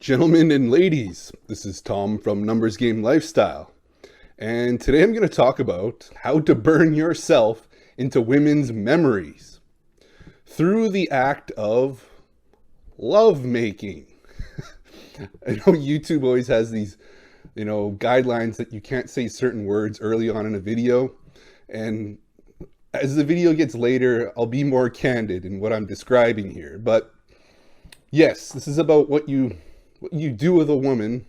Gentlemen and ladies, this is Tom from Numbers Game Lifestyle, and today I'm going to talk about how to burn yourself into women's memories through the act of lovemaking. I know YouTube always has these, guidelines that you can't say certain words early on in a video, and as the video gets later, I'll be more candid in what I'm describing here. But yes, this is about what you do with a woman,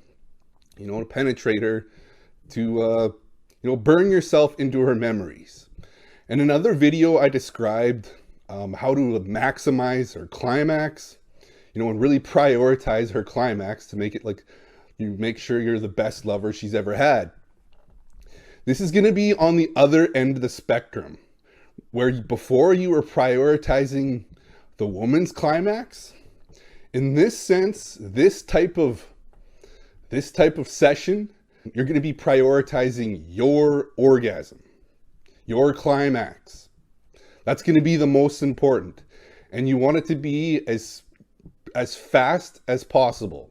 to penetrate her, to, burn yourself into her memories. In another video, I described how to maximize her climax, and really prioritize her climax to make it like you make sure you're the best lover she's ever had. This is going to be on the other end of the spectrum, where before you were prioritizing the woman's climax. In this sense, this type of session, you're going to be prioritizing your orgasm, your climax. That's going to be the most important. And you want it to be as fast as possible.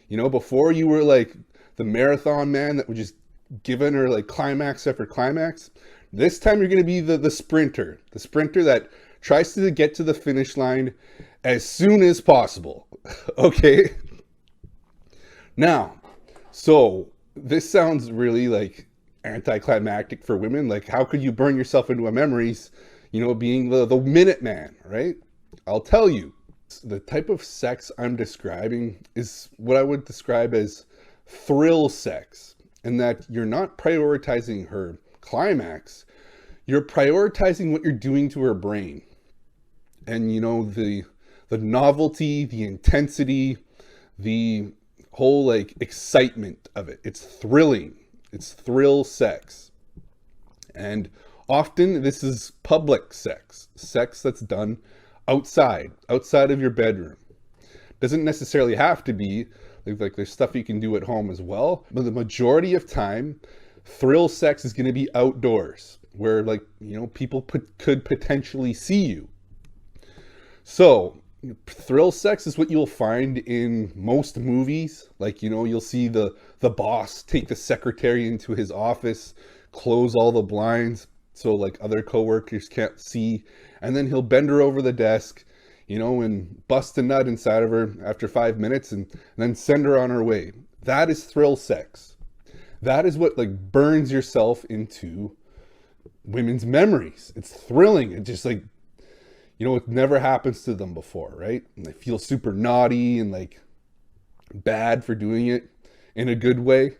Before you were like the marathon man that was just giving her like climax after climax. This time you're going to be the sprinter that tries to get to the finish line as soon as possible. Okay. Now, so this sounds really like anticlimactic for women. Like, how could you burn yourself into a memories, being the minute man, right? I'll tell you, the type of sex I'm describing is what I would describe as thrill sex, and that you're not prioritizing her climax, you're prioritizing what you're doing to her brain. And the novelty, the intensity, the whole like excitement of it. It's thrilling. It's thrill sex. And often this is public sex that's done outside of your bedroom. Doesn't necessarily have to be like there's stuff you can do at home as well, but the majority of time thrill sex is going to be outdoors, where people could potentially see you. So thrill sex is what you'll find in most movies. Like, you'll see the boss take the secretary into his office, close all the blinds so like other coworkers can't see, and then he'll bend her over the desk, and bust a nut inside of her after 5 minutes and then send her on her way. That is thrill sex. That is what like burns yourself into women's memories. It's thrilling. It just like, it never happens to them before, right? And they feel super naughty and like bad for doing it in a good way.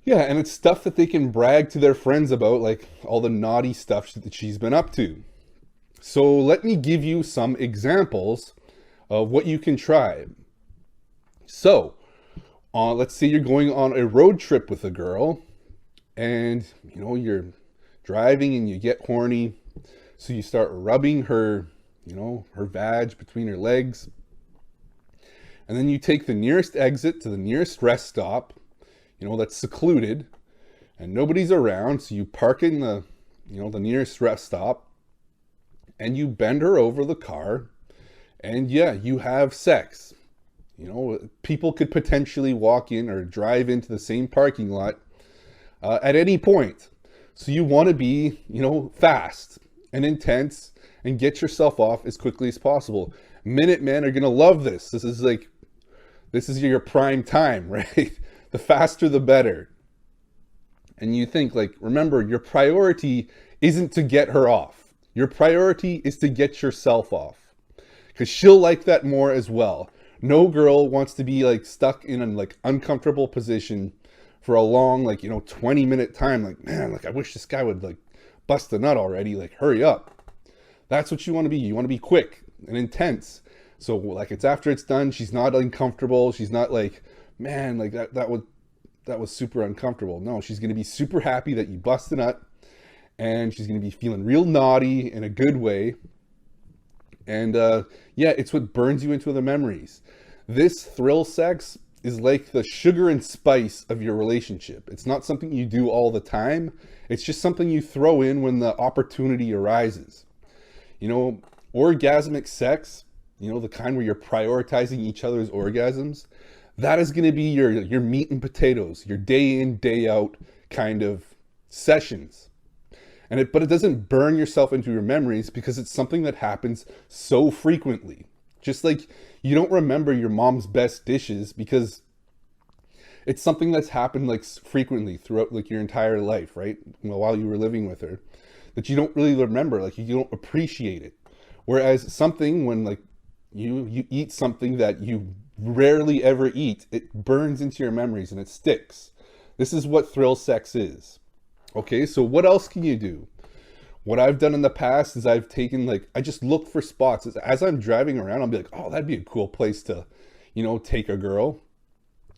Yeah, and it's stuff that they can brag to their friends about, like all the naughty stuff that she's been up to. So let me give you some examples of what you can try. So let's say you're going on a road trip with a girl, and you're driving and you get horny. So you start rubbing her, her vag between her legs. And then you take the nearest exit to the nearest rest stop, that's secluded and nobody's around. So you park in the nearest rest stop, and you bend her over the car, and yeah, you have sex. People could potentially walk in or drive into the same parking lot at any point. So you want to be, fast and intense and get yourself off as quickly as possible. Minute men are going to love this. This is your prime time, right? The faster, the better. And you think remember, your priority isn't to get her off. Your priority is to get yourself off, because she'll like that more as well. No girl wants to be stuck in an uncomfortable position for a long 20-minute time. Man, I wish this guy would bust a nut already. Hurry up. That's what you want to be. You want to be quick and intense. So it's after it's done, she's not uncomfortable. She's not man, that was super uncomfortable. No, she's going to be super happy that you bust a nut, and she's going to be feeling real naughty in a good way. And yeah, it's what burns you into the memories. This thrill sex is like the sugar and spice of your relationship. It's not something you do all the time. It's just something you throw in when the opportunity arises. Orgasmic sex, is like the sugar and spice of your relationship. It's not something you do all the time. It's just something you throw in when the opportunity arises. Orgasmic sex you know, the kind where you're prioritizing each other's orgasms, that is going to be your meat and potatoes, your day in, day out kind of sessions. But it doesn't burn yourself into your memories because it's something that happens so frequently. Just like you don't remember your mom's best dishes because it's something that's happened like frequently throughout like your entire life, right? While you were living with her, that you don't really remember, like you don't appreciate it. Whereas something when like you eat something that you rarely ever eat, it burns into your memories and it sticks. This is what thrill sex is. Okay, so what else can you do? What I've done in the past is I've taken like, I just look for spots. As I'm driving around, I'll be like, oh, that'd be a cool place to, you know, take a girl.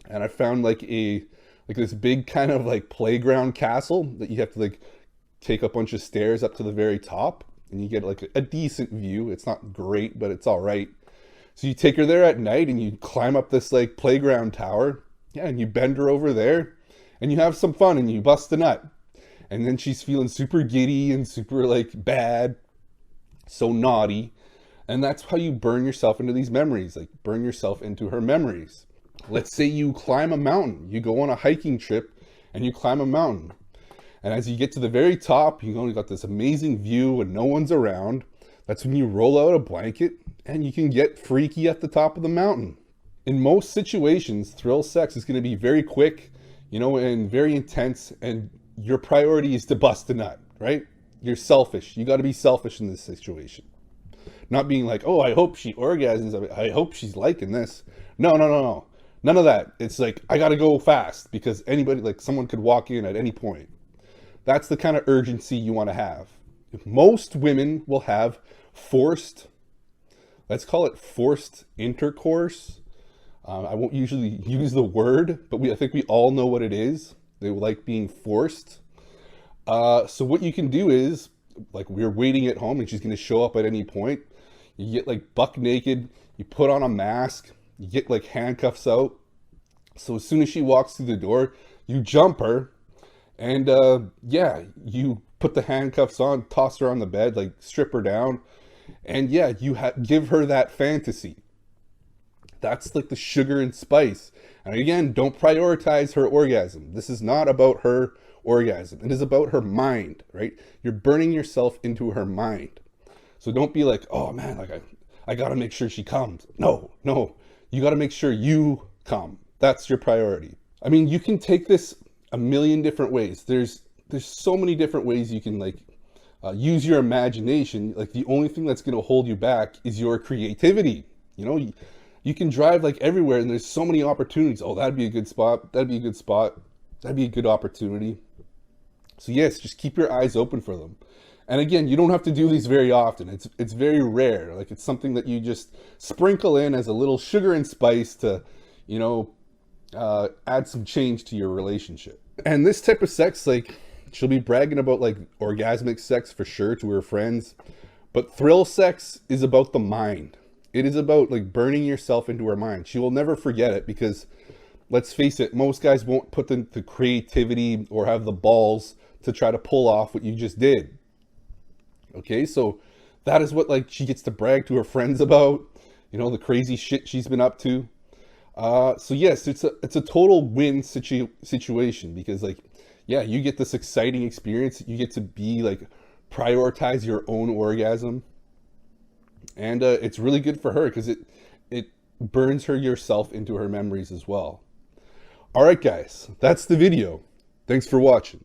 And I found like this big kind of like playground castle that you have to like take a bunch of stairs up to the very top. And you get like a decent view. It's not great, but it's all right. So you take her there at night and you climb up this like playground tower. Yeah, and you bend her over there and you have some fun and you bust a nut. And then she's feeling super giddy and super like bad, so naughty. And that's how you burn yourself into these memories, like burn yourself into her memories. Let's say you climb a mountain, you go on a hiking trip and you climb a mountain. And as you get to the very top, you got this amazing view and no one's around. That's when you roll out a blanket and you can get freaky at the top of the mountain. In most situations, thrill sex is going to be very quick, you know, and very intense, and your priority is to bust a nut, right? You're selfish. You got to be selfish in this situation. Not being like, oh, I hope she orgasms. I hope she's liking this. No. None of that. It's like, I got to go fast because anybody, like someone could walk in at any point. That's the kind of urgency you want to have. Most women will have forced, let's call it forced intercourse. I won't usually use the word, but I think we all know what it is. They like being forced. So what you can do is, like we're waiting at home and she's going to show up at any point. You get like buck naked, you put on a mask, you get like handcuffs out. So as soon as she walks through the door, you jump her and yeah, you put the handcuffs on, toss her on the bed, like strip her down. And yeah, you give her that fantasy. That's like the sugar and spice. And again, don't prioritize her orgasm. This is not about her orgasm. It is about her mind, right? You're burning yourself into her mind. So don't be like, oh man, like I got to make sure she comes. No. You got to make sure you come. That's your priority. I mean, you can take this a million different ways. There's so many different ways you can like use your imagination. Like the only thing that's going to hold you back is your creativity. You know, you can drive like everywhere and there's so many opportunities. Oh, that'd be a good spot. That'd be a good spot. That'd be a good opportunity. So yes, just keep your eyes open for them. And again, you don't have to do these very often. It's very rare. Like it's something that you just sprinkle in as a little sugar and spice to, you know, add some change to your relationship. And this type of sex, like she'll be bragging about like orgasmic sex for sure to her friends, but thrill sex is about the mind. It is about like burning yourself into her mind. She will never forget it because let's face it, most guys won't put the creativity or have the balls to try to pull off what you just did. Okay, so that is what like she gets to brag to her friends about, you know, the crazy shit she's been up to. So yes, it's a total win situation because like, yeah, you get this exciting experience. You get to be like prioritize your own orgasm, and it's really good for her because it burns yourself into her memories as well. All right, guys, that's the video. Thanks for watching.